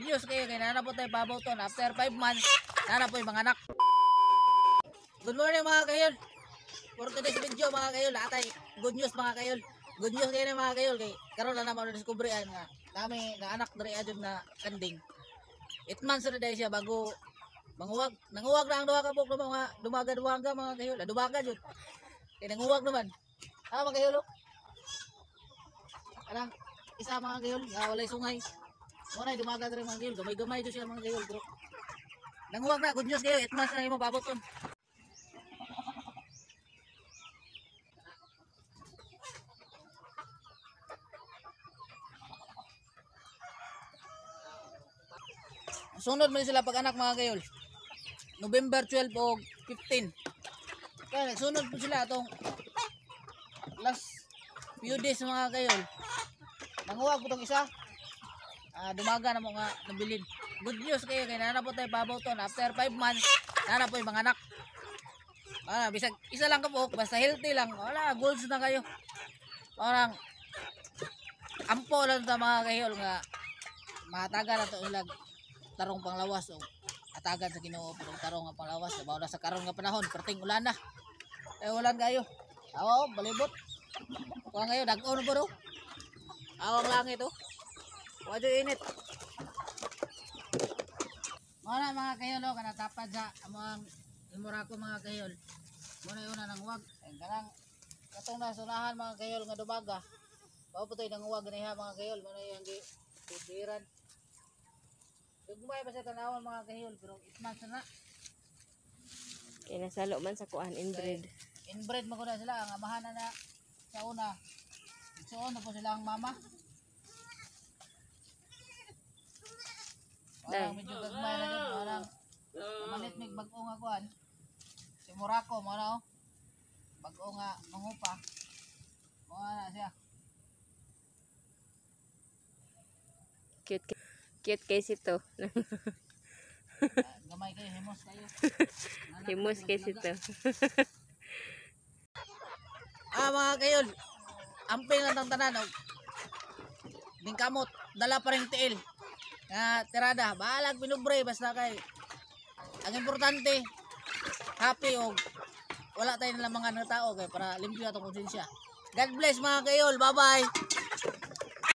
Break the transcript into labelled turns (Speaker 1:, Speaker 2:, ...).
Speaker 1: news kayo kay nana po tayo pabuton after 5 months nana po yung mga anak. Good morning mga kayol. For today's video mga kayol, lahat ay good news mga kayol. Good news kayo na mga kayol kay karon na naman discoveryan nga dami na anak diri adyo na kanding. 8 months na dahil siya bago manguwag. Nanguwag na ang duha ka buk mga dumaga-duwaga mga kayol. Dumaga jud. Kay nanguwag naman. Mga kayol. Ana, isa mga kayol, nga walay sungay. Wala dumaga diri mga kayol. Gamay-gamay do siya mga kayol, bro. Nanguwag na, good news kayo. 8 months na imo pabuton. Sunod man sila pag anak mga kayol. November 12 o 15. Kaya nagsunod po sila itong last few days mga kayol. Nanguwag po itong isa. Dumaga na mo nga nabilin. Good news kayo kay nana po tayo pabuton after 5 months nana po yung mga anak. Bisag isa lang kabuok basta healthy lang. Wala goals na kayo. Parang ampo lang sa mga kayol nga mataga na to ilag tarong panglawas o atagan sa Ginoo pero tarong nga panglawas sabaw na sa karon nga panahon perting ulan na ulan kayo balibot kuha ngayon dag-on po do awang langit wadyo init mga kayol kanatapad sa amang imurako mga kayol muna yun na nang wag kanang katong nasunahan mga kayol nga dumaga pauputoy nang wag na mga kayol muna yung gidiran. Dugmay ba sa tanawan mga kahiyol pero 8 months na.
Speaker 2: Kaya nasalo man sa kuan inbred.
Speaker 1: Inbred mo ko na sila ang amahan na sa una. So ano po sila ang mama. Parang medyo gagmay na yun. Parang malit may bag-o nga kuan. Si Morocco mo na bag-o nga mangupa. Mga na siya.
Speaker 2: Cute case ito.
Speaker 1: Gamay kayo, himos kayo.
Speaker 2: Himos case ito.
Speaker 1: Mga kayol, amping lang ng tanan. Bingkamot, dala pa rin tiil. Tirada, bahalag pinubre, basta kay. Ang importante, happy o wala tayo nilang mga tao kay para limpyo atong konsensya. God bless mga kayol, bye bye.